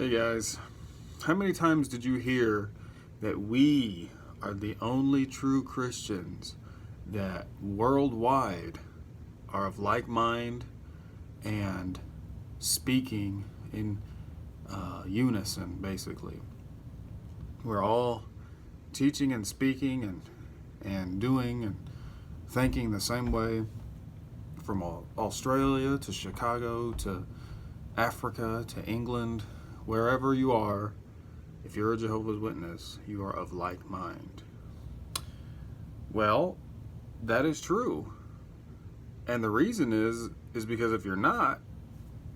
Hey guys, how many times did you hear that we are the only true Christians that worldwide are of like mind and speaking in unison, basically? We're all teaching and speaking and doing and thinking the same way, from Australia to Chicago to Africa to England. Wherever you are, if you're a Jehovah's Witness, you are of like mind. Well, that is true. And the reason is because if you're not,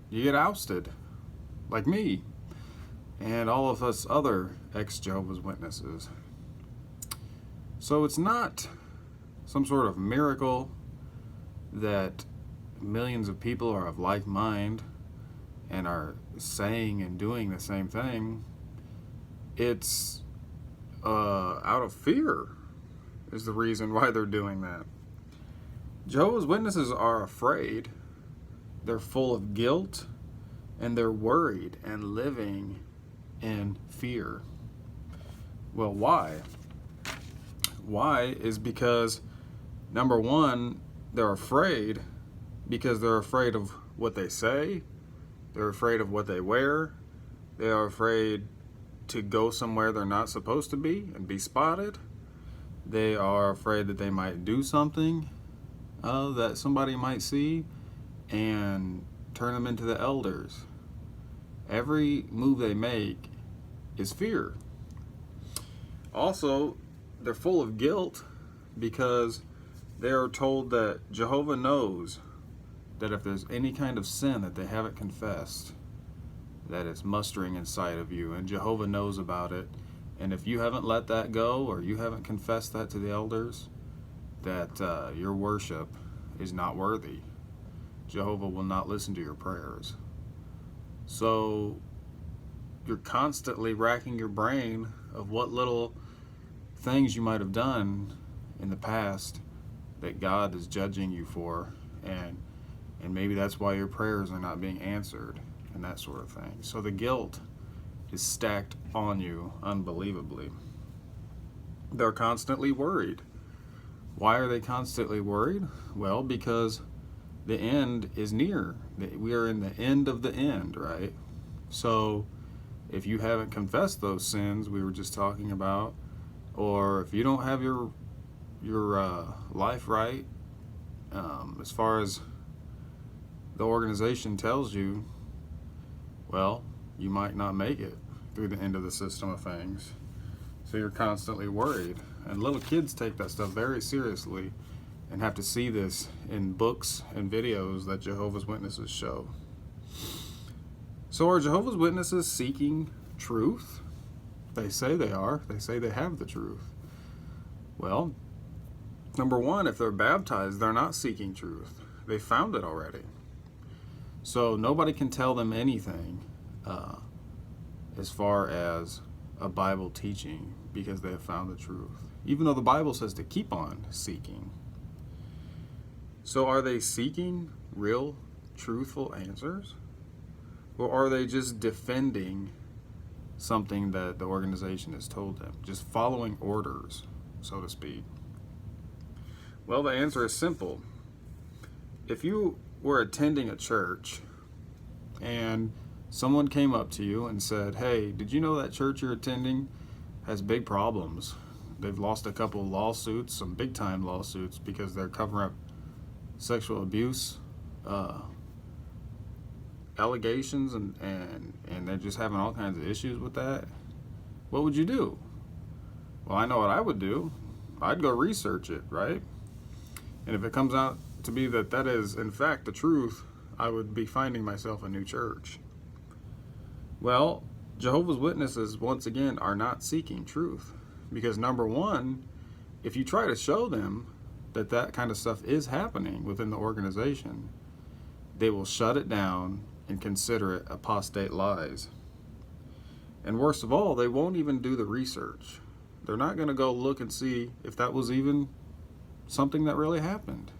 you get ousted, like me and all of us other ex-Jehovah's Witnesses. So it's not some sort of miracle that millions of people are of like mind and are saying and doing the same thing. It's out of fear is the reason why they're doing that. Jehovah's Witnesses are afraid. They're full of guilt, and they're worried and living in fear. Well, why? Why is because, number one, they're afraid because they're afraid of what they say. They're afraid of what they wear. They are afraid to go somewhere they're not supposed to be and be spotted. They are afraid that they might do something that somebody might see and turn them into the elders. Every move they make is fear. Also, they're full of guilt because they are told that Jehovah knows that if there's any kind of sin that they haven't confessed, that it's mustering inside of you, and Jehovah knows about it. And if you haven't let that go, or you haven't confessed that to the elders, that your worship is not worthy, Jehovah will not listen to your prayers. So you're constantly racking your brain of what little things you might have done in the past that God is judging you for, and maybe that's why your prayers are not being answered and that sort of thing. So the guilt is stacked on you unbelievably. They're constantly worried. Why are they constantly worried? Well, because the end is near. We are in the end of the end, right? So if you haven't confessed those sins we were just talking about, or if you don't have your life right, as far as the organization tells you, well, you might not make it through the end of the system of things. So you're constantly worried. And little kids take that stuff very seriously and have to see this in books and videos that Jehovah's Witnesses show. So are Jehovah's Witnesses seeking truth? They say they are. They say they have the truth. Well, number one, if they're baptized, they're not seeking truth. They found it already. So nobody can tell them anything as far as a Bible teaching, because they have found the truth, even though the Bible says to keep on seeking. So are they seeking real, truthful answers? Or are they just defending something that the organization has told them, just following orders, so to speak? Well, the answer is simple. If you were attending a church and someone came up to you and said, hey, did you know that church you're attending has big problems? They've lost a couple of lawsuits, some big time lawsuits, because they're covering up sexual abuse allegations, and they're just having all kinds of issues with that. What would you do? Well, I know what I would do. I'd go research it, right? And if it comes out to be that is in fact the truth, I would be finding myself a new church. Well, Jehovah's Witnesses, once again, are not seeking truth, because number one, if you try to show them that kind of stuff is happening within the organization, they will shut it down and consider it apostate lies. And worst of all, they won't even do the research. They're not going to go look and see if that was even something that really happened.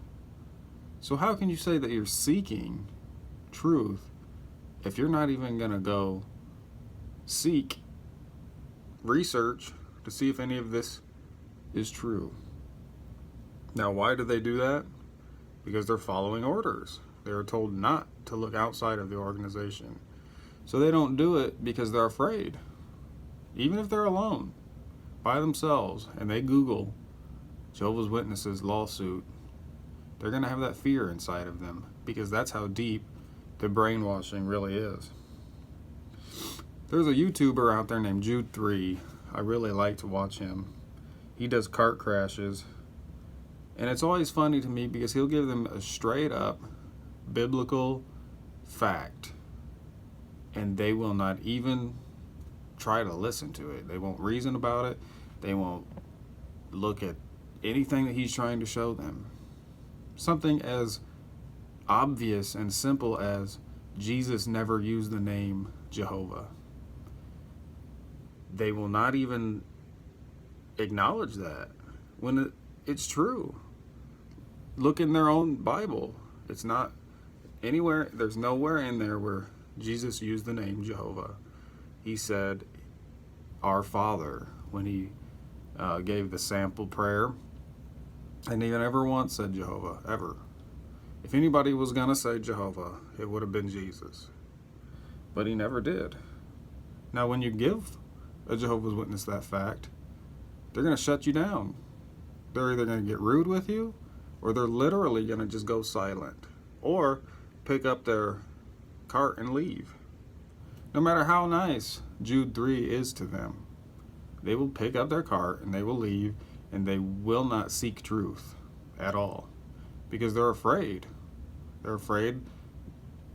So how can you say that you're seeking truth if you're not even going to go seek research to see if any of this is true. Now, why do they do that? Because they're following orders. They are told not to look outside of the organization. So they don't do it because they're afraid. Even if they're alone, by themselves, and they Google Jehovah's Witnesses lawsuit, they're going to have that fear inside of them, because that's how deep the brainwashing really is. There's a YouTuber out there named Jude3. I really like to watch him. He does cart crashes. And it's always funny to me because he'll give them a straight up biblical fact, and they will not even try to listen to it. They won't reason about it. They won't look at anything that he's trying to show them. Something as obvious and simple as Jesus never used the name Jehovah. They will not even acknowledge that when it's true. Look in their own Bible. It's not anywhere, there's nowhere in there where Jesus used the name Jehovah. He said, Our Father, when he gave the sample prayer. And he never once said Jehovah, ever. If anybody was going to say Jehovah, it would have been Jesus. But he never did. Now, when you give a Jehovah's Witness that fact, they're going to shut you down. They're either going to get rude with you, or they're literally going to just go silent, or pick up their cart and leave. No matter how nice Jude 3 is to them, they will pick up their cart and they will leave, and they will not seek truth at all, because they're afraid. They're afraid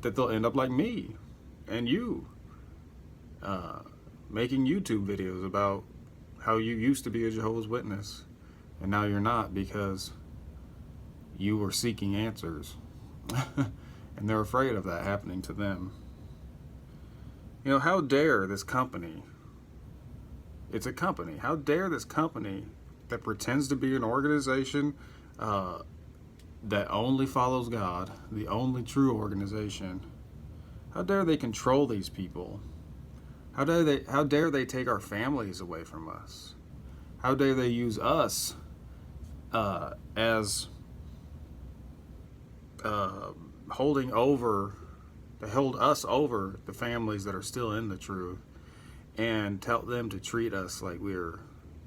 that they'll end up like me and you, making YouTube videos about how you used to be a Jehovah's Witness and now you're not, because you were seeking answers. And they're afraid of that happening to them. You know, how dare this company, it's a company, how dare this company that pretends to be an organization that only follows God, the only true organization, how dare they control these people? How dare they take our families away from us? How dare they use us as holding over, they hold us over the families that are still in the truth, and tell them to treat us like we're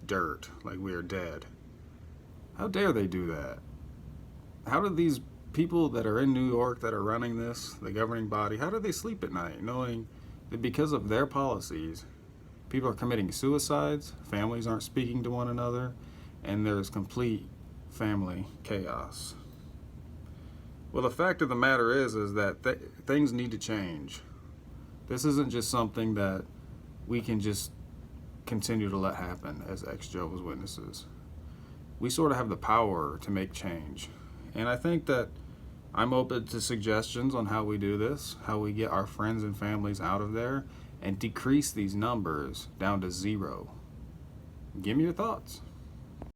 dirt, like we're dead. How dare they do that? How do these people that are in New York that are running this, the governing body, how do they sleep at night knowing that because of their policies, people are committing suicides, families aren't speaking to one another, and there's complete family chaos? Well, the fact of the matter is that things need to change. This isn't just something that we can just continue to let happen as ex-Jehovah's Witnesses. We sort of have the power to make change. And I think that I'm open to suggestions on how we do this, how we get our friends and families out of there and decrease these numbers down to 0. Give me your thoughts.